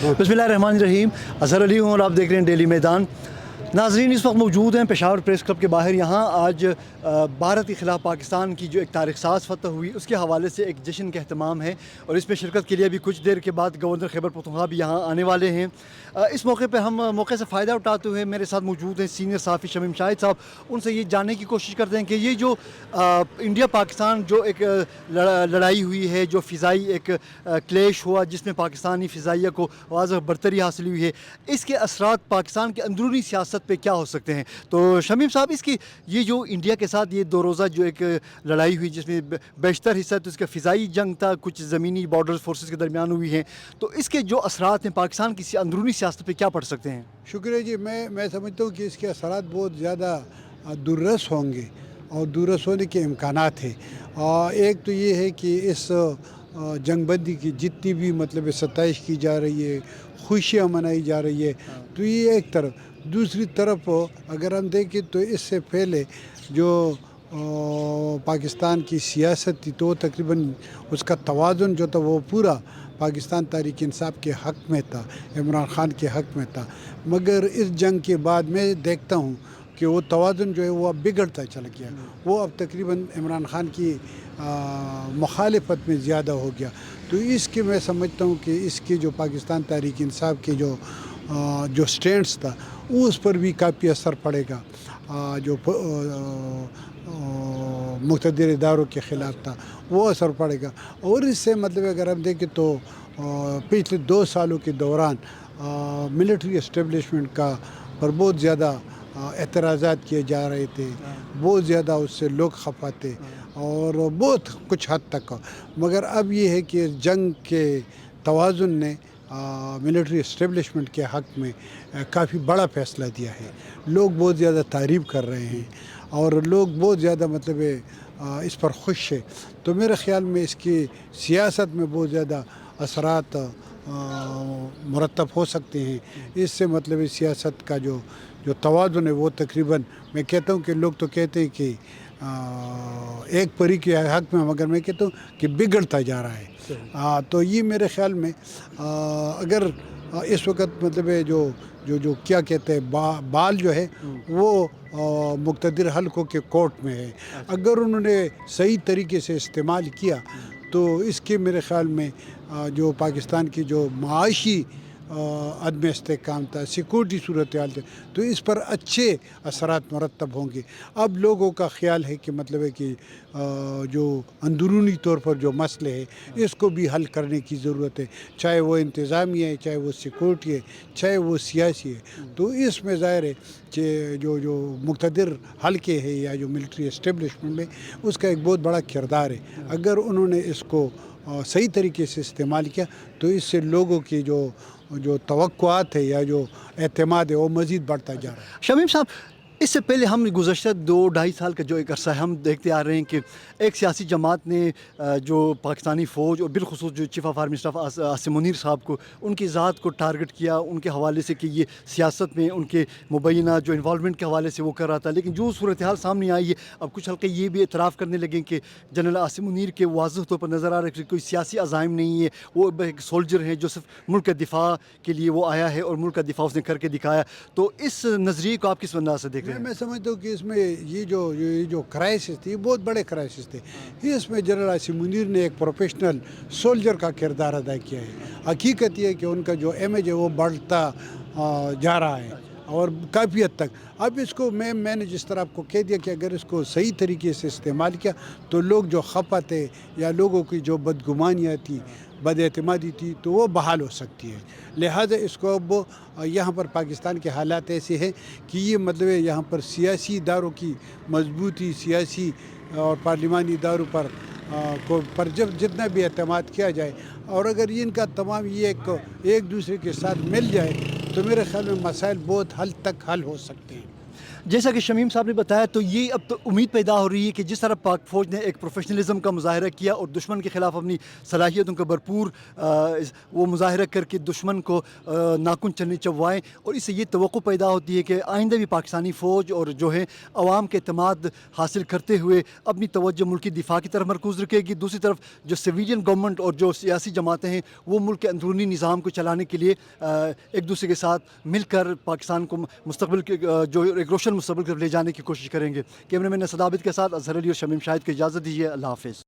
बिस्मिल्लाहिर्रहमानिर्रहीम। अज़हर अली हूँ और आप देख रहे हैं डेली मैदान। नाज़रीन, इस वक्त मौजूद हैं पेशावर प्रेस क्लब के बाहर। यहाँ आज भारत के ख़िलाफ़ पाकिस्तान की जो एक तारीख़ साज़ फ़तह हुई उसके हवाले से एक जश्न का अहतमाम है और इसमें शिरकत के लिए अभी कुछ देर के बाद गवर्नर खैबर पख्तूनख्वा भी यहाँ आने वाले हैं। इस मौके पर हम मौके से फ़ायदा उठाते हुए मेरे साथ मौजूद हैं सीनियर सहाफ़ी शमीम शाहिद साहब। उनसे ये जानने की कोशिश करते हैं कि ये जो इंडिया पाकिस्तान जो एक लड़ाई हुई है, जो फ़िज़ाई एक क्लेश हुआ जिसमें पाकिस्तानी फ़िज़ाइया को वाज़ह बरतरी हासिल हुई है, इसके असरात पाकिस्तान की अंदरूनी सियासत पे क्या हो सकते हैं? तो शमीम साहब, इसकी ये जो इंडिया के साथ ये दो रोज़ा जो एक लड़ाई हुई जिसमें बेशतर हिस्सा तो इसका फ़िज़ाई जंग था, कुछ ज़मीनी बॉर्डर फोर्सेस के दरमियान हुई है, तो इसके जो असरात हैं पाकिस्तान की अंदरूनी सियासत पे क्या पड़ सकते हैं? शुक्रिया जी। मैं समझता हूँ कि इसके असरात बहुत ज़्यादा दुर्रस होंगे और दुर्रस होने के इम्कानात हैं। एक तो ये है कि इस जंगबंदी की जितनी भी मतलब सताइश की जा रही है, खुशियाँ मनाई जा रही है, तो ये एक तरफ। दूसरी तरफ अगर हम देखें तो इससे पहले जो पाकिस्तान की सियासत थी तो तकरीबन उसका तवाज़ुन जो था वो पूरा पाकिस्तान तहरीक इंसाफ के हक़ में था, इमरान ख़ान के हक़ में था। मगर इस जंग के बाद मैं देखता हूँ कि वो तवाज़ुन जो है वो अब बिगड़ता चला गया। वो अब तकरीबन इमरान ख़ान की मुखालिफत में ज़्यादा हो गया। तो इसके मैं समझता हूँ कि इसकी जो पाकिस्तान तहरीक इंसाफ के जो स्टैंड्स था उस पर भी काफ़ी असर पड़ेगा। जो मुक़्तदिर इदारों के ख़िलाफ़ था वो असर पड़ेगा। और इससे मतलब अगर हम देखें तो पिछले 2 सालों के दौरान मिलिट्री इस्टेब्लिशमेंट का पर बहुत ज़्यादा एतराज़ात किए जा रहे थे, बहुत ज़्यादा उससे लोग खफा थे और बहुत कुछ हद तक। मगर अब ये है कि जंग के तवाज़ुन ने मिलिट्री इस्टेब्लिशमेंट के हक़ में काफ़ी बड़ा फ़ैसला दिया है। लोग बहुत ज़्यादा तारीफ़ कर रहे हैं और लोग बहुत ज़्यादा मतलब इस पर खुश है। तो मेरे ख़्याल में इसकी सियासत में बहुत ज़्यादा असरात मुरतब हो सकते हैं। इससे मतलब इस सियासत का जो तवाज़ुन है वो तकरीबन, मैं कहता हूँ कि लोग तो कहते हैं कि एक परी के हक़ में, मगर मैं कहता हूँ कि बिगड़ता जा रहा है। तो ये मेरे ख़्याल में अगर इस वक्त मतलब जो क्या कहते हैं बाल जो है वो मुक़्तदिर हल्कों के कोर्ट में है। अगर उन्होंने सही तरीके से इस्तेमाल किया तो इसके मेरे ख़्याल में जो पाकिस्तान की जो माशी अदम इस्तेहकाम था, सिक्योरिटी सूरत हाल थे, तो इस पर अच्छे असरात मुरतब होंगे। अब लोगों का ख्याल है कि मतलब है कि जो अंदरूनी तौर पर जो मसले हैं इसको भी हल करने की ज़रूरत है, चाहे वो इंतज़ामी है, चाहे वो सिक्योरिटी है, चाहे वो सियासी है। तो इसमें ज़ाहिर है कि जो मुक़्तदिर हल्के है या जो मिलिट्री इस्टेब्लिशमेंट में उसका एक बहुत बड़ा किरदार है। अगर उन्होंने इसको सही तरीके से इस्तेमाल किया तो इससे लोगों की जो तवक्कुआत है या जो एतमाद है वो मज़ीद बढ़ता जा रहा है। शमीम साहब, इससे पहले हम गुज़श्ता 2-2.5 साल का जो एक अरसा है हम देखते आ रहे हैं कि एक सियासी जमात ने जो पाकिस्तानी फ़ौज और बिलखुसूस जो chief of army staff Asim Munir साहब को, उनकी ज़ात को टारगेट किया उनके हवाले से कि ये सियासत में उनके मुबैना जो इन्वॉल्वमेंट के हवाले से वो कर रहा था। लेकिन जो सूरत हाल सामने आई है, अब कुछ हल्के ये भी एतराफ़ करने लगे कि जनरल आसिम मुनीर के वाज़ह तौर पर नज़र आ रहा है कि कोई सियासी अज़ाइम नहीं है, वो एक सोल्जर हैं जो सिर्फ मुल्क के दिफा के लिए वो आया है और मुल्क का दिफा उसने करके दिखाया। तो इस नज़रिए को आप किस अंदाज़ से देख रहे हैं? मैं समझता हूँ कि इसमें ये जो क्राइसिस थी बहुत बड़े क्राइसिस थे। इसमें जनरल आसिम मुनीर ने एक प्रोफेशनल सोल्जर का किरदार अदा किया है। हकीकत ये है कि उनका जो इमेज है वो बढ़ता जा रहा है और काफ़ी हद तक। अब इसको मैंने जिस तरह आपको कह दिया कि अगर इसको सही तरीके से इस्तेमाल किया तो लोग जो खपा थे या लोगों की जो बदगुमानियाँ थी, बदएतमादी थी, तो वो बहाल हो सकती है। लिहाजा इसको अब यहाँ पर पाकिस्तान के हालात ऐसे हैं कि ये मतलब यहाँ पर सियासी इदारों की मजबूती, सियासी और पार्लिमानी इदारों पर जब जितना भी एतमाद किया जाए और अगर इनका तमाम ये एक दूसरे के साथ मिल जाए तो मेरे ख्याल में मसाइल बहुत हद तक हल हो सकते हैं। جیسا کہ شمیم صاحب نے بتایا تو یہ اب تو امید پیدا ہو رہی ہے کہ جس طرح پاک فوج نے ایک پروفیشنلزم کا مظاہرہ کیا اور دشمن کے خلاف اپنی صلاحیتوں کا بھرپور وہ مظاہرہ کر کے دشمن کو ناخن چلنے چبوائیں، اور اس سے یہ توقع پیدا ہوتی ہے کہ آئندہ بھی پاکستانی فوج اور جو ہے عوام کے اعتماد حاصل کرتے ہوئے اپنی توجہ ملک کی دفاع کی طرف مرکوز رکھے گی۔ دوسری طرف جو سویلین گورنمنٹ اور جو سیاسی جماعتیں ہیں وہ ملک کے اندرونی نظام کو چلانے کے لیے ایک دوسرے کے ساتھ مل کر پاکستان کو مستقبل کے جو ایک روشن مستقبل کی طرف لے جانے کی کوشش کریں گے۔ کیمرہ مین اسد عابد کے ساتھ اظہر علی اور شمیم شاہد کو اجازت دیجیے، اللہ حافظ۔